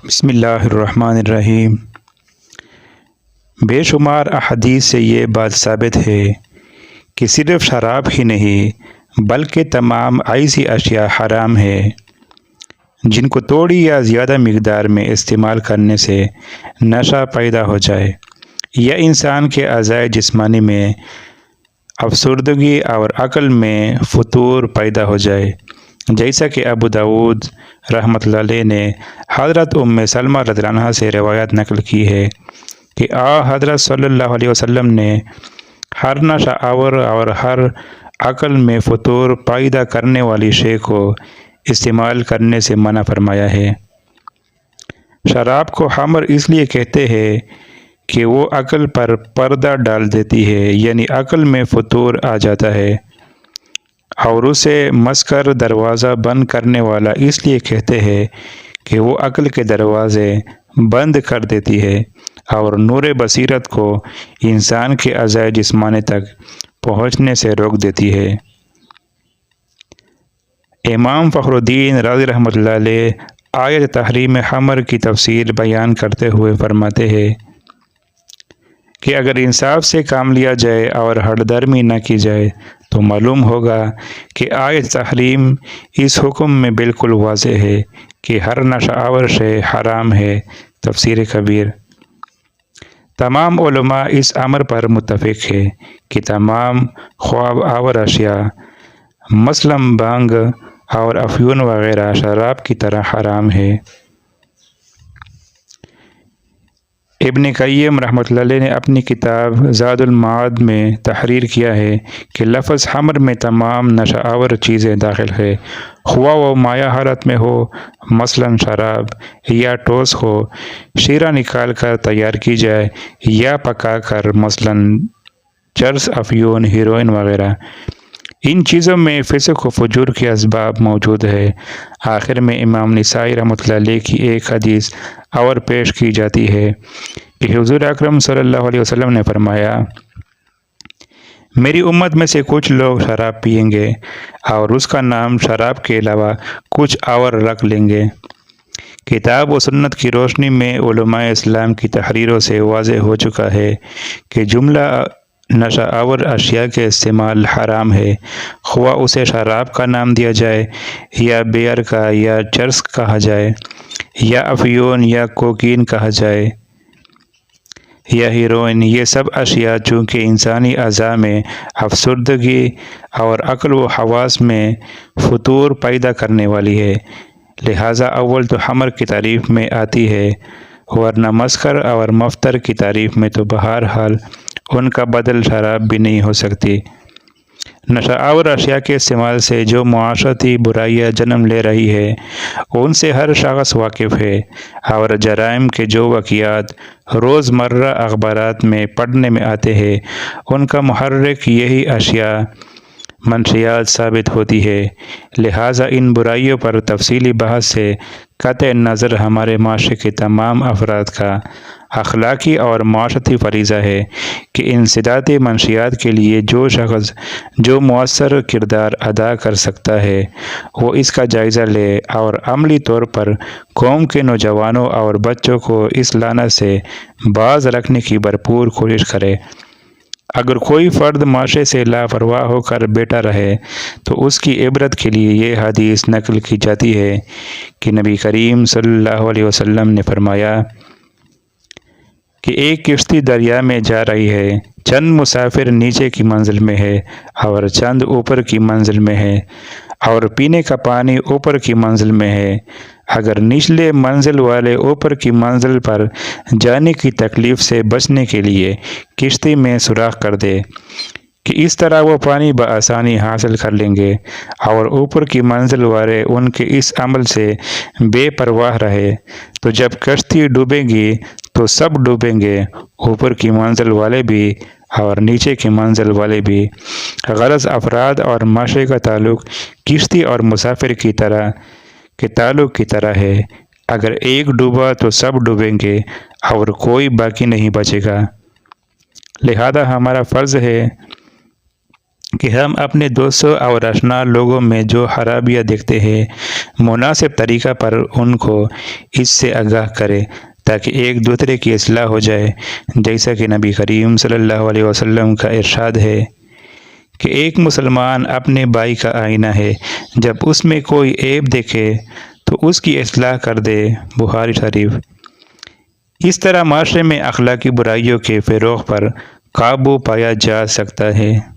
بسم اللہ الرحمن الرحیم۔ بے شمار احادیث سے یہ بات ثابت ہے کہ صرف شراب ہی نہیں بلکہ تمام ایسی اشیاء حرام ہے جن کو تھوڑی یا زیادہ مقدار میں استعمال کرنے سے نشہ پیدا ہو جائے یا انسان کے اعضاء جسمانی میں افسردگی اور عقل میں فتور پیدا ہو جائے، جیسا کہ ابو داؤد رحمۃ اللہ علیہ نے حضرت ام سلمہ رضی اللہ عنہا سے روایت نقل کی ہے کہ حضرت صلی اللہ علیہ وسلم نے ہر نشہ آور اور ہر عقل میں فتور پیدا کرنے والی شے کو استعمال کرنے سے منع فرمایا ہے۔ شراب کو خمر اس لیے کہتے ہیں کہ وہ عقل پر پردہ ڈال دیتی ہے، یعنی عقل میں فتور آ جاتا ہے، اور اسے مسکر دروازہ بند کرنے والا اس لیے کہتے ہیں کہ وہ عقل کے دروازے بند کر دیتی ہے اور نور بصیرت کو انسان کے اعضاء جسمانی تک پہنچنے سے روک دیتی ہے۔ امام فخر الدین رازی رحمۃ اللہ علیہ آیت تحریم خمر کی تفسیر بیان کرتے ہوئے فرماتے ہیں کہ اگر انصاف سے کام لیا جائے اور ہٹ درمی نہ کی جائے تو معلوم ہوگا کہ آیت تحریم اس حکم میں بالکل واضح ہے کہ ہر نشہ آور شے حرام ہے۔ تفسیر کبیر۔ تمام علماء اس امر پر متفق ہے کہ تمام خواب آور اشیاء مثلاً بانگ اور افیون وغیرہ شراب کی طرح حرام ہے۔ ابن قیم رحمۃ اللہ علیہ نے اپنی کتاب زاد المعاد میں تحریر کیا ہے کہ لفظ خمر میں تمام نشہ آور چیزیں داخل ہے، خواہ وہ مائع حالت میں ہو، مثلاً شراب، یا ٹھوس ہو، شیرہ نکال کر تیار کی جائے، یا پکا کر، مثلاً چرس، افیون، ہیروئن وغیرہ۔ ان چیزوں میں فسق و فجور کے اسباب موجود ہے۔ آخر میں امام نسائی رحمۃ اللہ علیہ کی ایک حدیث اور پیش کی جاتی ہے کہ حضور اکرم صلی اللہ علیہ وسلم نے فرمایا، میری امت میں سے کچھ لوگ شراب پئیں گے اور اس کا نام شراب کے علاوہ کچھ اور رکھ لیں گے۔ کتاب و سنت کی روشنی میں علماء اسلام کی تحریروں سے واضح ہو چکا ہے کہ جملہ نشہ آور اشیاء کے استعمال حرام ہے، خواہ اسے شراب کا نام دیا جائے، یا بیئر کا، یا چرس کہا جائے، یا افیون یا کوکین کہا جائے، یا ہیروئن۔ یہ سب اشیاء چونکہ انسانی اعضاء میں افسردگی اور عقل و حواس میں فتور پیدا کرنے والی ہے، لہٰذا اول تو خمر کی تعریف میں آتی ہے، ورنہ مسکر اور مفتر کی تعریف میں تو بہرحال ان کا بدل شراب بھی نہیں ہو سکتی۔ نشہ آور اشیاء کے استعمال سے جو معاشرتی برائیاں جنم لے رہی ہے ان سے ہر شخص واقف ہے، اور جرائم کے جو واقعات روزمرہ اخبارات میں پڑھنے میں آتے ہیں ان کا محرک یہی اشیاء منشیات ثابت ہوتی ہے۔ لہٰذا ان برائیوں پر تفصیلی بحث سے قطع نظر ہمارے معاشرے کے تمام افراد کا اخلاقی اور معاشرتی فریضہ ہے کہ انسداد منشیات کے لیے جو شخص جو مؤثر کردار ادا کر سکتا ہے وہ اس کا جائزہ لے اور عملی طور پر قوم کے نوجوانوں اور بچوں کو اس لعنت سے باز رکھنے کی بھرپور کوشش کرے۔ اگر کوئی فرد معاشرے سے لاپرواہ ہو کر بیٹھا رہے تو اس کی عبرت کے لیے یہ حدیث نقل کی جاتی ہے کہ نبی کریم صلی اللہ علیہ وسلم نے فرمایا کہ ایک کشتی دریا میں جا رہی ہے، چند مسافر نیچے کی منزل میں ہے اور چند اوپر کی منزل میں ہے، اور پینے کا پانی اوپر کی منزل میں ہے۔ اگر نچلے منزل والے اوپر کی منزل پر جانے کی تکلیف سے بچنے کے لیے کشتی میں سوراخ کر دے کہ اس طرح وہ پانی بآسانی حاصل کر لیں گے، اور اوپر کی منزل والے ان کے اس عمل سے بے پرواہ رہے، تو جب کشتی ڈوبے گی تو سب ڈوبیں گے، اوپر کی منزل والے بھی اور نیچے کی منزل والے بھی۔ غرض افراد اور معاشرے کا تعلق کشتی اور مسافر کی طرح کے تعلق کی طرح ہے، اگر ایک ڈوبا تو سب ڈوبیں گے اور کوئی باقی نہیں بچے گا۔ لہذا ہمارا فرض ہے کہ ہم اپنے دوستوں اور آشنا لوگوں میں جو خرابیاں دیکھتے ہیں مناسب طریقہ پر ان کو اس سے آگاہ کرے تاکہ ایک دوسرے کی اصلاح ہو جائے، جیسا کہ نبی کریم صلی اللہ علیہ وسلم کا ارشاد ہے کہ ایک مسلمان اپنے بھائی کا آئینہ ہے، جب اس میں کوئی عیب دیکھے تو اس کی اصلاح کر دے۔ بخاری شریف۔ اس طرح معاشرے میں اخلاقی برائیوں کے فروغ پر قابو پایا جا سکتا ہے۔